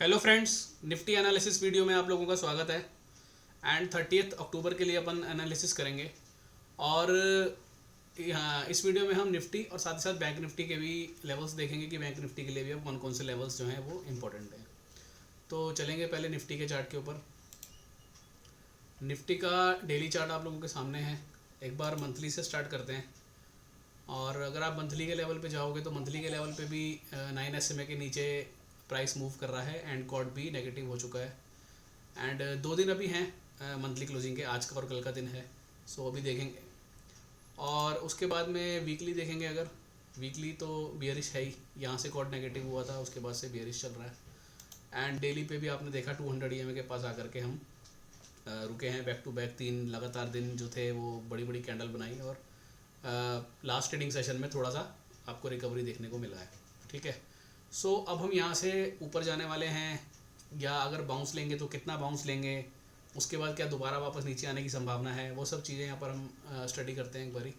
Hello friends, Nifty analysis video में आप लोगों का स्वागत है। एंड 30 अक्टूबर के लिए अपन एनालिसिस करेंगे। और यहाँ इस वीडियो में हम निफ्टी और साथ ही साथ बैंक निफ्टी के भी लेवल्स देखेंगे कि बैंक निफ्टी के लिए भी अब कौन कौन से लेवल्स जो हैं वो इम्पोर्टेंट हैं। तो चलेंगे पहले निफ्टी के चार्ट के ऊपर। निफ्टी का डेली चार्ट आप लोगों के सामने है। एक बार मंथली से स्टार्ट करते हैं। और अगर आप मंथली के लेवल पे जाओगे तो मंथली के लेवल पे भी 9 SMA के नीचे प्राइस मूव कर रहा है एंड कॉर्ड भी नेगेटिव हो चुका है। एंड 2 दिन अभी हैं मंथली क्लोजिंग के, आज का और कल का दिन है। सो अभी देखेंगे। और उसके बाद में वीकली देखेंगे। अगर वीकली तो बियरिश है ही, यहाँ से कॉर्ड नेगेटिव हुआ था, उसके बाद से बियरिश चल रहा है। एंड डेली पे भी आपने देखा 200 EMA के पास आकर के हम रुके हैं। बैक टू बैक 3 लगातार दिन जो थे वो बड़ी बड़ी कैंडल बनाई और लास्ट ट्रेडिंग सेशन में थोड़ा सा आपको रिकवरी देखने को मिला है। ठीक है। सो अब हम यहाँ से ऊपर जाने वाले हैं, या अगर बाउंस लेंगे तो कितना बाउंस लेंगे, उसके बाद क्या दोबारा वापस नीचे आने की संभावना है, वो सब चीज़ें यहाँ पर हम स्टडी करते हैं एक बारी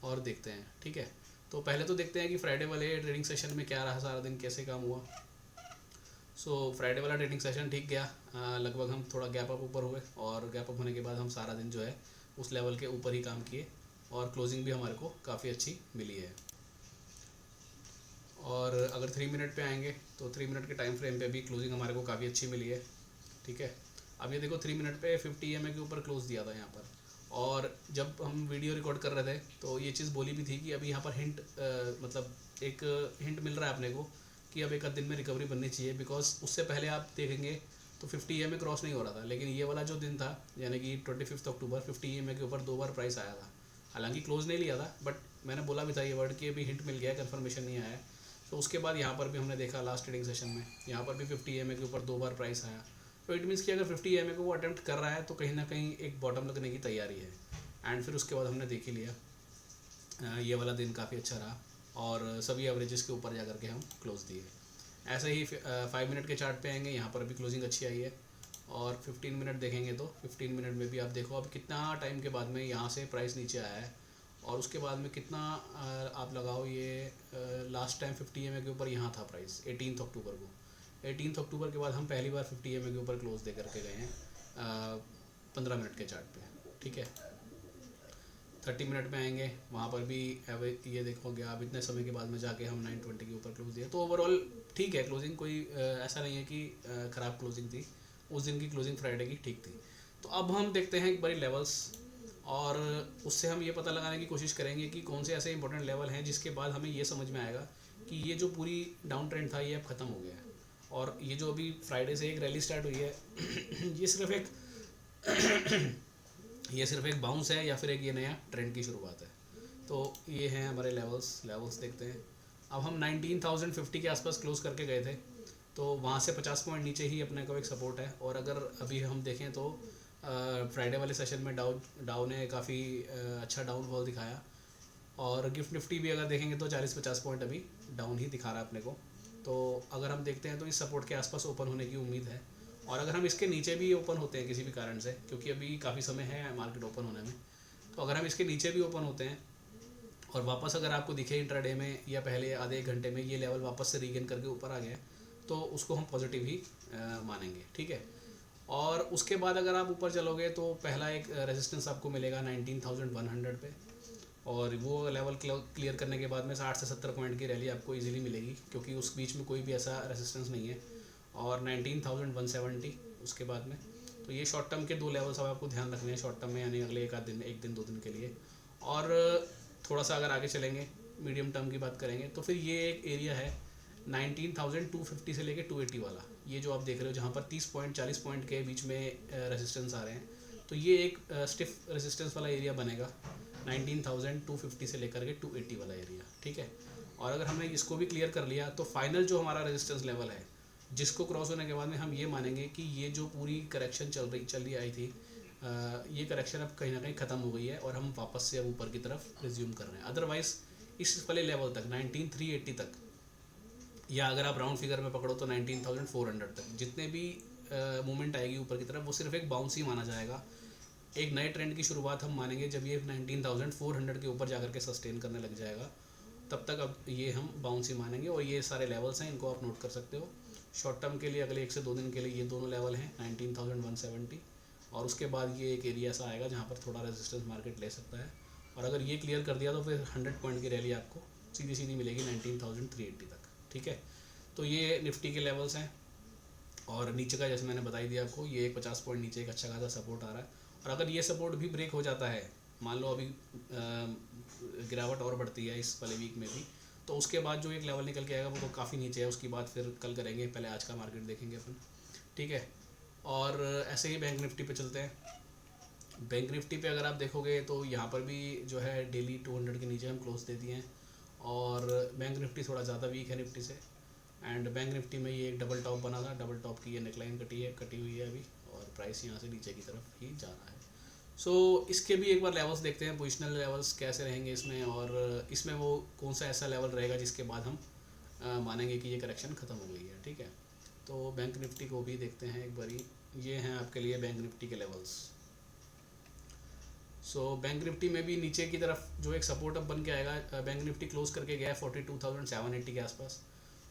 और देखते हैं। ठीक है। तो पहले तो देखते हैं कि फ्राइडे वाले ट्रेडिंग सेशन में क्या रहा, सारा दिन कैसे काम हुआ। सो फ्राइडे वाला ट्रेडिंग सेशन ठीक गया। लगभग हम थोड़ा गैप अप ऊपर हुए और गैप अप होने के बाद हम सारा दिन जो है उस लेवल के ऊपर ही काम किए और क्लोजिंग भी हमारे को काफ़ी अच्छी मिली है। और अगर 3 मिनट पे आएंगे तो 3 मिनट के टाइम फ्रेम पे भी क्लोजिंग हमारे को काफ़ी अच्छी मिली है। ठीक है। अब ये देखो 3 मिनट पे 50 EMA के ऊपर क्लोज दिया था यहाँ पर। और जब हम वीडियो रिकॉर्ड कर रहे थे तो ये चीज़ बोली भी थी कि अभी यहाँ पर हिंट मतलब एक हिंट मिल रहा है अपने को कि अब एक आध दिन में रिकवरी बननी चाहिए। बिकॉज उससे पहले आप देखेंगे तो 50 EMA क्रॉस नहीं हो रहा था, लेकिन ये वाला जो दिन था यानी कि 25 अक्टूबर 50 EMA के ऊपर 2 बार प्राइस आया था। हालांकि क्लोज नहीं लिया था, बट मैंने बोला भी था ये वर्ड कि अभी हिंट मिल गया है, कन्फर्मेशन नहीं आया है। तो उसके बाद यहाँ पर भी हमने देखा लास्ट ट्रेडिंग सेशन में यहाँ पर भी 50 EMA के ऊपर 2 बार प्राइस आया। तो इट मीन्स कि अगर 50 EMA को वो अटैम्प्ट कर रहा है तो कहीं ना कहीं एक बॉटम लगने की तैयारी है। एंड फिर उसके बाद हमने देख ही लिया, ये वाला दिन काफ़ी अच्छा रहा और सभी एवरेजेस के ऊपर जा करके हम क्लोज दिए। ऐसे ही 5 मिनट के चार्ट पे आएंगे, यहाँ पर भी क्लोजिंग अच्छी आई है। और 15 मिनट देखेंगे तो 15 मिनट में भी आप देखो अब कितना टाइम के बाद में यहाँ से प्राइस नीचे आया है। और उसके बाद में कितना आप लगाओ, ये लास्ट टाइम 50 EMA के ऊपर यहाँ था प्राइस 18 अक्टूबर को। 18 अक्टूबर के बाद हम पहली बार 50 EMA के ऊपर क्लोज दे करके गए हैं 15 मिनट के चार्ट पे। ठीक है। 30 मिनट में आएंगे, वहाँ पर भी ये देखोगे आप इतने समय के बाद में जाके हम 920 के ऊपर क्लोज दिए। तो ओवरऑल ठीक है क्लोजिंग, कोई ऐसा नहीं है कि ख़राब क्लोजिंग थी। उस दिन की क्लोजिंग फ्राइडे की ठीक थी। तो अब हम देखते हैं एक बारी लेवल्स, और उससे हम ये पता लगाने की कोशिश करेंगे कि कौन से ऐसे इंपॉर्टेंट लेवल हैं जिसके बाद हमें ये समझ में आएगा कि ये जो पूरी डाउन ट्रेंड था ये अब ख़त्म हो गया है। और ये जो अभी फ्राइडे से एक रैली स्टार्ट हुई है ये सिर्फ एक ये सिर्फ एक बाउंस है या फिर एक ये नया ट्रेंड की शुरुआत है। तो ये हैं हमारे लेवल्स देखते हैं। अब हम 19,050 के आसपास क्लोज करके गए थे, तो वहाँ से 50 पॉइंट नीचे ही अपने को एक सपोर्ट है। और अगर अभी हम देखें तो फ्राइडे वाले सेशन में डाउ ने काफ़ी अच्छा डाउनफॉल दिखाया। और गिफ्ट निफ्टी भी अगर देखेंगे तो 40-50 पॉइंट अभी डाउन ही दिखा रहा है अपने को। तो अगर हम देखते हैं तो इस सपोर्ट के आसपास ओपन होने की उम्मीद है। और अगर हम इसके नीचे भी ओपन होते हैं किसी भी कारण से, क्योंकि अभी काफ़ी समय है मार्केट ओपन होने में, तो अगर हम इसके नीचे भी ओपन होते हैं और वापस अगर आपको दिखे इंट्राडे में या पहले आधे एक घंटे में ये लेवल वापस से रीगेन करके ऊपर आ गया, तो उसको हम पॉजिटिव ही मानेंगे। ठीक है। और उसके बाद अगर आप ऊपर चलोगे तो पहला एक रेजिस्टेंस आपको मिलेगा 19,100 पे, और वो लेवल क्लियर करने के बाद में 60 से 70 पॉइंट की रैली आपको इजीली मिलेगी, क्योंकि उस बीच में कोई भी ऐसा रेजिस्टेंस नहीं है। और 19,170 उसके बाद में। तो ये शॉर्ट टर्म के 2 लेवल्स अब आपको ध्यान रखने हैं शॉर्ट टर्म में, यानी अगले एक आध दिन में, एक दिन 2 दिन के लिए। और थोड़ा सा अगर आगे चलेंगे मीडियम टर्म की बात करेंगे तो फिर ये एक एरिया है 19,250 से लेके 280 वाला, ये जो आप देख रहे हो जहाँ पर 30 पॉइंट 40 पॉइंट के बीच में रेजिस्टेंस आ रहे हैं। तो ये एक स्टिफ रेजिस्टेंस वाला एरिया बनेगा 19,250 से लेकर के 280 वाला एरिया। ठीक है। और अगर हमने इसको भी क्लियर कर लिया तो फाइनल जो हमारा रेजिस्टेंस लेवल है, जिसको क्रॉस होने के बाद में हम ये मानेंगे कि ये जो पूरी करेक्शन चल रही आई थी, ये करेक्शन अब कहीं ना कहीं ख़त्म हो गई है और हम वापस से अब ऊपर की तरफ रिज्यूम कर रहे हैं। अदरवाइज़ इस वाले लेवल तक 19,380 तक, या अगर आप राउंड फिगर में पकड़ो तो 19,400 तक जितने भी मूवमेंट आएगी ऊपर की तरफ, वो सिर्फ एक बाउंस ही माना जाएगा। एक नए ट्रेंड की शुरुआत हम मानेंगे जब ये 19,400 के ऊपर जाकर के सस्टेन करने लग जाएगा। तब तक अब ये हम बाउंस ही मानेंगे। और ये सारे लेवल्स हैं, इनको आप नोट कर सकते हो। शॉर्ट टर्म के लिए अगले 1 से 2 दिन के लिए ये दोनों लेवल हैं 19,170, और उसके बाद ये एक एरिया सा आएगा जहाँ पर थोड़ा रेजिस्टेंस मार्केट ले सकता है। और अगर ये क्लियर कर दिया तो फिर 100 पॉइंट की रैली आपको सीधी सीधी मिलेगी 19,380 तक, ठीक है। तो ये निफ्टी के लेवल्स हैं। और नीचे का जैसे मैंने बता ही दिया आपको, ये 50 पॉइंट नीचे एक अच्छा खासा सपोर्ट आ रहा है। और अगर ये सपोर्ट भी ब्रेक हो जाता है, मान लो अभी गिरावट और बढ़ती है इस वाले वीक में भी, तो उसके बाद जो एक लेवल निकल के आएगा वो तो काफ़ी नीचे है, उसकी बात फिर कल करेंगे, पहले आज का मार्केट देखेंगे अपन, ठीक है। और ऐसे ही बैंक निफ्टी पे चलते हैं। बैंक निफ्टी पे अगर आप देखोगे तो यहाँ पर भी जो है डेली 200 के नीचे हम क्लोज दे दिए हैं, और बैंक निफ्टी थोड़ा ज़्यादा वीक है निफ्टी से। एंड बैंक निफ्टी में ये एक डबल टॉप बना था, डबल टॉप की ये नेकलाइन कटी हुई है अभी, और प्राइस यहाँ से नीचे की तरफ ही जा रहा है। सो इसके भी एक बार लेवल्स देखते हैं, पोजिशनल लेवल्स कैसे रहेंगे इसमें, और इसमें वो कौन सा ऐसा लेवल रहेगा जिसके बाद हम मानेंगे कि ये करेक्शन ख़त्म हो गई है, ठीक है। तो बैंक निफ्टी को भी देखते हैं एक बारी। ये हैं आपके लिए बैंक निफ्टी के लेवल्स। सो बैंक निफ्टी में भी नीचे की तरफ जो एक सपोर्ट अब बन के आएगा, बैंक निफ्टी क्लोज करके गया है 42,780 के आसपास।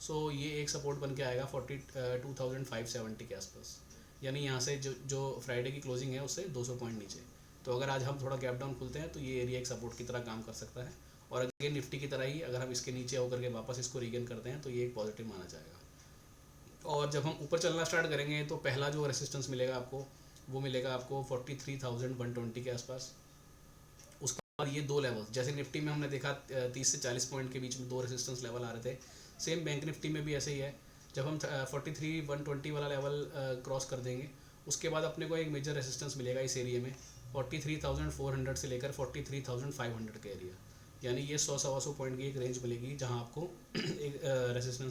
सो ये एक सपोर्ट बन के आएगा 42,570 के आसपास, यानी यहाँ से जो फ्राइडे की क्लोजिंग है उससे 200 पॉइंट नीचे। तो अगर आज हम थोड़ा गैप डाउन खुलते हैं तो ये एरिया एक सपोर्ट की तरह काम कर सकता है। और अगेन निफ्टी की तरह ही अगर हम इसके नीचे होकर के वापस इसको रीगेन करते हैं तो ये एक पॉजिटिव माना जाएगा। और जब हम ऊपर चलना स्टार्ट करेंगे तो पहला जो रेसिस्टेंस मिलेगा आपको, वो मिलेगा आपको 43,120 के आसपास। उसके बाद ये दो लेवल, जैसे निफ्टी में हमने देखा 30 से 40 पॉइंट के बीच में दो रेसिस्टेंस लेवल आ रहे थे, सेम बैंक निफ्टी में भी ऐसे ही है। जब हम 43,120 वाला लेवल क्रॉस कर देंगे, उसके बाद अपने को एक मेजर रेसिस्टेंस मिलेगा इस एरिया में 43,400 से लेकर 43,500 का एरिया, यानी ये 100-125 पॉइंट की एक रेंज मिलेगी जहां आपको एक रेसिस्टेंस